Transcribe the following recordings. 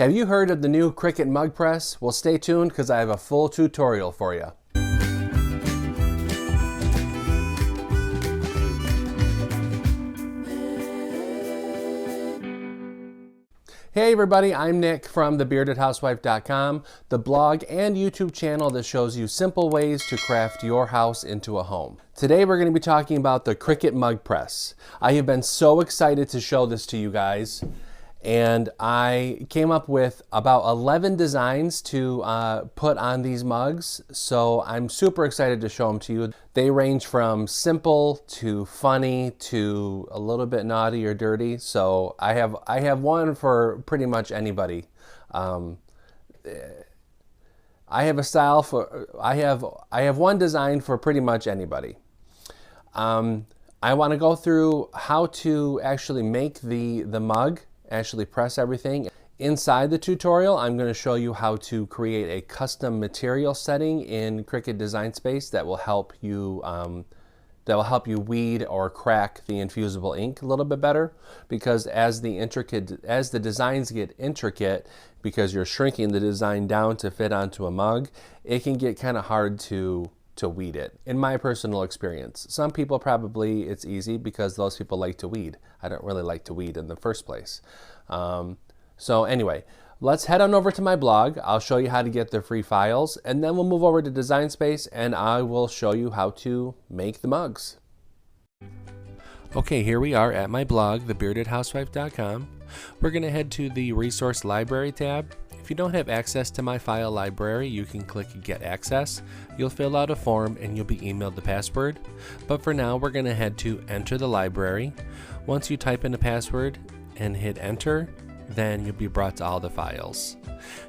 Have you heard of the new Cricut Mug Press? Well, stay tuned because I have a full tutorial for you. Hey everybody, I'm Nick from thebeardedhousewife.com, the blog and YouTube channel that shows you simple ways to craft your house into a home. Today we're going to be talking about the Cricut Mug Press. I have been so excited to show this to you guys, and I came up with about 11 designs to put on these mugs, so I'm super excited to show them to you. They range from simple to funny to a little bit naughty or dirty, so I have one for pretty much anybody. I have a style for, I have one design for pretty much anybody. I want to go through how to actually make the mug, actually press everything. Inside the tutorial, I'm going to show you how to create a custom material setting in Cricut Design Space that will help you weed or crack the infusible ink a little bit better, because as the designs get intricate, because you're shrinking the design down to fit onto a mug, it can get kind of hard to weed it, in my personal experience. Some people probably it's easy because those people like to weed. I don't really like to weed in the first place. So anyway, let's head on over to my blog. I'll show you how to get the free files, and then we'll move over to Design Space and I will show you how to make the mugs. Okay, here we are at my blog, thebeardedhousewife.com. We're going to head to the Resource Library tab. If you don't have access to my file library, you can click Get Access. You'll fill out a form and you'll be emailed the password. But for now, we're going to head to Enter the Library. Once you type in the password and hit Enter, then you'll be brought to all the files.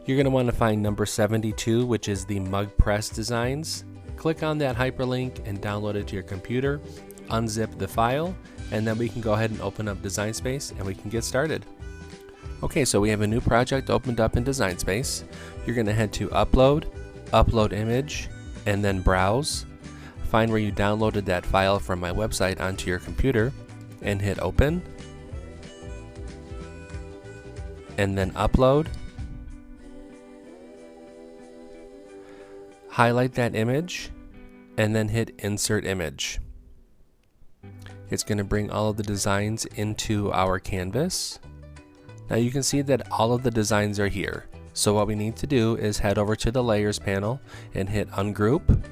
You're going to want to find number 72, which is the Mug Press designs. Click on that hyperlink and download it to your computer. Unzip the file, and then we can go ahead and open up Design Space and we can get started. Okay, so we have a new project opened up in Design Space. You're going to head to Upload, Upload Image, and then Browse. Find where you downloaded that file from my website onto your computer and hit Open. And then Upload. Highlight that image and then hit Insert Image. It's going to bring all of the designs into our canvas. Now you can see that all of the designs are here. So what we need to do is head over to the Layers panel and hit Ungroup.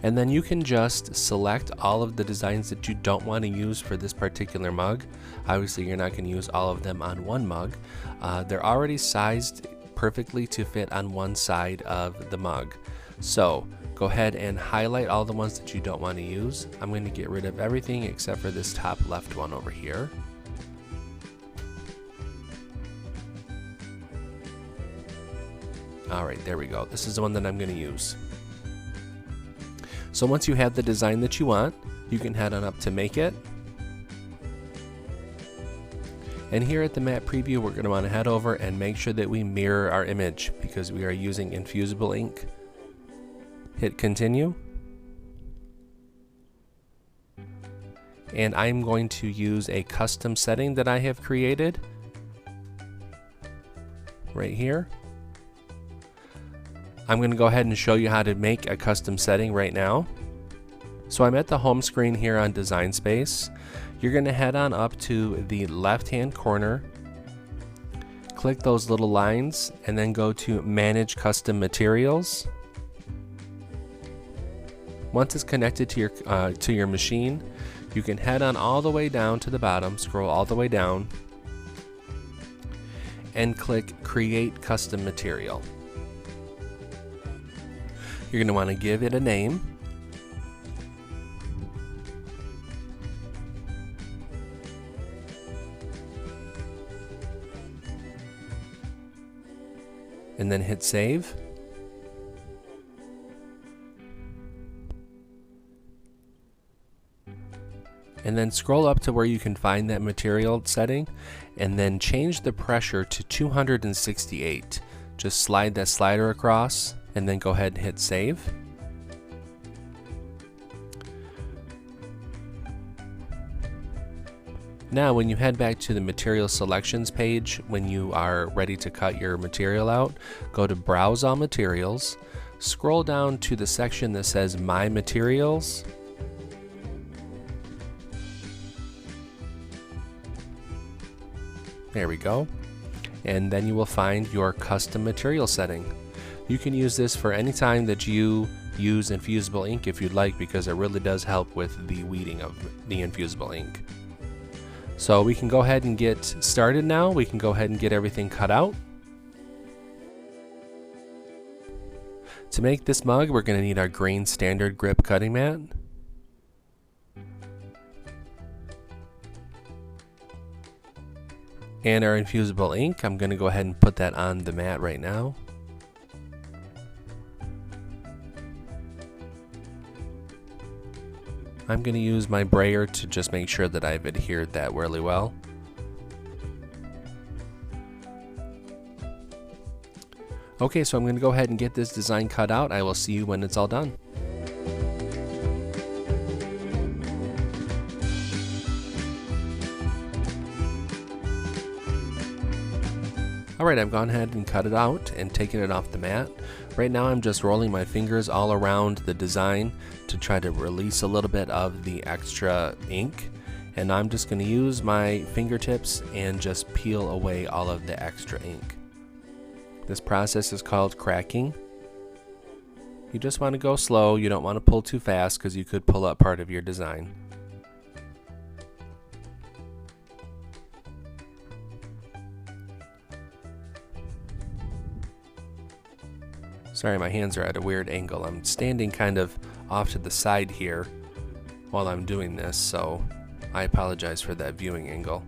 And then you can just select all of the designs that you don't want to use for this particular mug. Obviously you're not going to use all of them on one mug. They're already sized perfectly to fit on one side of the mug. So go ahead and highlight all the ones that you don't want to use. I'm going to get rid of everything except for this top left one over here. Alright, there we go. This is the one that I'm going to use. So once you have the design that you want, you can head on up to Make It. And here at the Map Preview, we're going to want to head over and make sure that we mirror our image because we are using infusible ink. Hit Continue. And I'm going to use a custom setting that I have created right here. I'm going to go ahead and show you how to make a custom setting right now. So I'm at the home screen here on Design Space. You're going to head on up to the left hand corner, click those little lines, and then go to Manage Custom Materials. Once it's connected to your machine, you can head on all the way down to the bottom, scroll all the way down, and click Create Custom Material. You're going to want to give it a name. And then hit Save. And then scroll up to where you can find that material setting and then change the pressure to 268. Just slide that slider across and then go ahead and hit Save. Now when you head back to the material selections page, when you are ready to cut your material out, go to Browse All Materials, scroll down to the section that says My Materials. There we go. And then you will find your custom material setting. You can use this for any time that you use infusible ink if you'd like, because it really does help with the weeding of the infusible ink. So we can go ahead and get started now. We can go ahead and get everything cut out. To make this mug, we're going to need our green standard grip cutting mat. And our infusible ink. I'm going to go ahead and put that on the mat right now. I'm going to use my brayer to just make sure that I've adhered that really well. Okay, so I'm going to go ahead and get this design cut out. I will see you when it's all done. Alright, I've gone ahead and cut it out and taken it off the mat. Right now I'm just rolling my fingers all around the design to try to release a little bit of the extra ink. And I'm just going to use my fingertips and just peel away all of the extra ink. This process is called cracking. You just want to go slow. You don't want to pull too fast because you could pull up part of your design. Sorry, my hands are at a weird angle. I'm standing kind of off to the side here while I'm doing this, so I apologize for that viewing angle.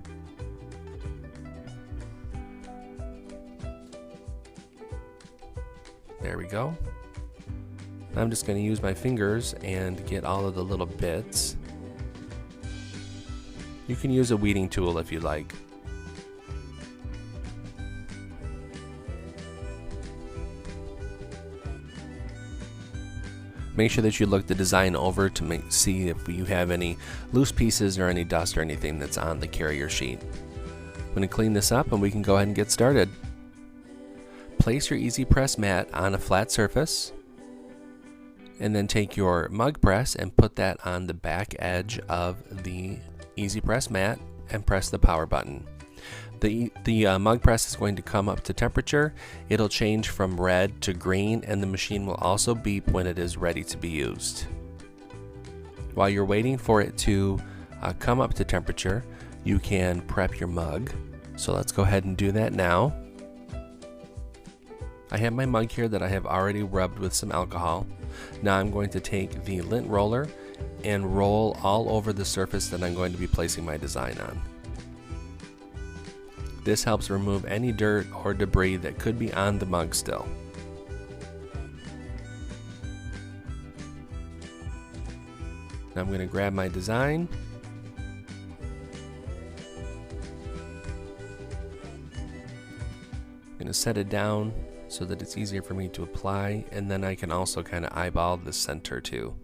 There we go. I'm just going to use my fingers and get all of the little bits. You can use a weeding tool if you like. Make sure that you look the design over to see if you have any loose pieces or any dust or anything that's on the carrier sheet. I'm going to clean this up and we can go ahead and get started. Place your Easy Press mat on a flat surface, and then take your mug press and put that on the back edge of the Easy Press mat and press the power button. The mug press is going to come up to temperature. It'll change from red to green, and the machine will also beep when it is ready to be used. While you're waiting for it to come up to temperature, you can prep your mug. So let's go ahead and do that now. I have my mug here that I have already rubbed with some alcohol. Now I'm going to take the lint roller and roll all over the surface that I'm going to be placing my design on. This helps remove any dirt or debris that could be on the mug still. Now I'm going to grab my design. I'm going to set it down so that it's easier for me to apply, and then I can also kind of eyeball the center too.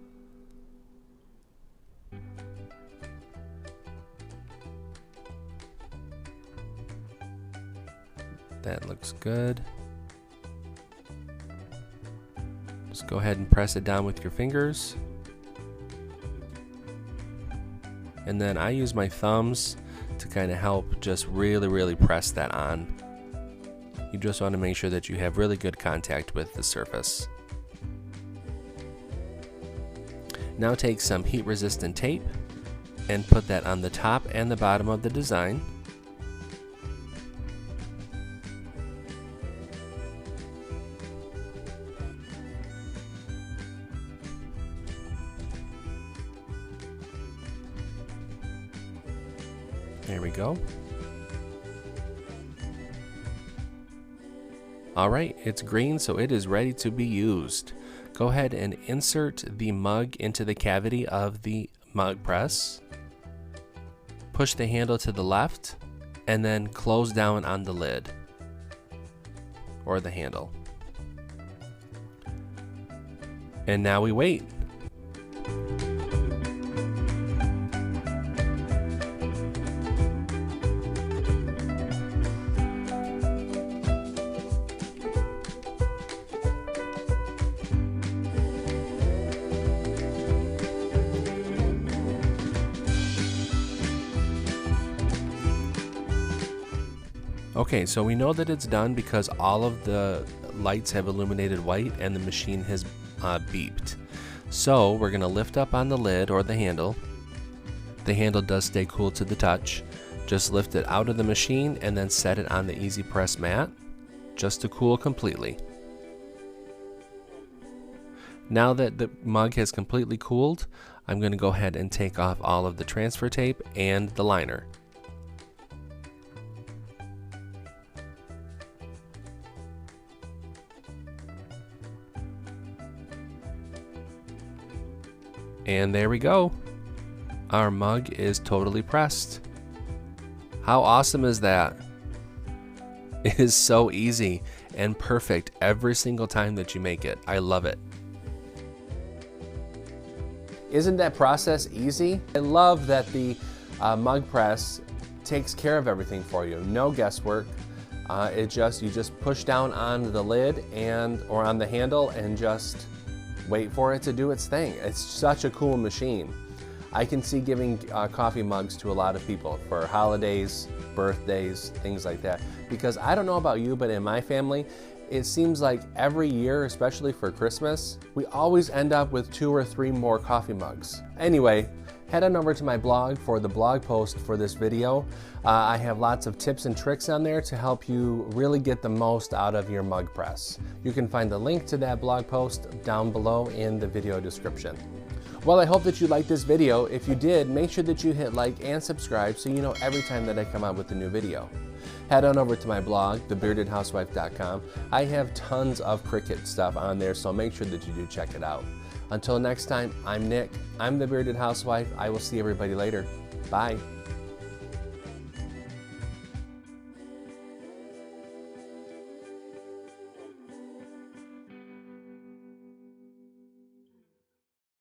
That looks good. Just go ahead and press it down with your fingers. And then I use my thumbs to kind of help just really press that on. You just want to make sure that you have really good contact with the surface. Now take some heat resistant tape and put that on the top and the bottom of the design. There we go. Alright, it's green, so it is ready to be used. Go ahead and insert the mug into the cavity of the mug press. Push the handle to the left and then close down on the lid or the handle. And now we wait. Okay, so we know that it's done because all of the lights have illuminated white and the machine has beeped. So we're going to lift up on the lid or the handle. The handle does stay cool to the touch. Just lift it out of the machine and then set it on the easy press mat just to cool completely. Now that the mug has completely cooled, I'm going to go ahead and take off all of the transfer tape and the liner. And there we go. Our mug is totally pressed. How awesome is that? It is so easy and perfect every single time that you make it. I love it. Isn't that process easy? I love that the mug press takes care of everything for you. No guesswork. You just push down on the lid or on the handle and just wait for it to do its thing. It's such a cool machine. I can see giving coffee mugs to a lot of people for holidays, birthdays, things like that. Because I don't know about you, but in my family, it seems like every year, especially for Christmas, we always end up with 2 or 3 more coffee mugs. Anyway, head on over to my blog for the blog post for this video. I have lots of tips and tricks on there to help you really get the most out of your mug press. You can find the link to that blog post down below in the video description. Well, I hope that you liked this video. If you did, make sure that you hit like and subscribe so you know every time that I come out with a new video. Head on over to my blog, thebeardedhousewife.com. I have tons of Cricut stuff on there, so make sure that you do check it out. Until next time, I'm Nick. I'm the Bearded Housewife. I will see everybody later. Bye.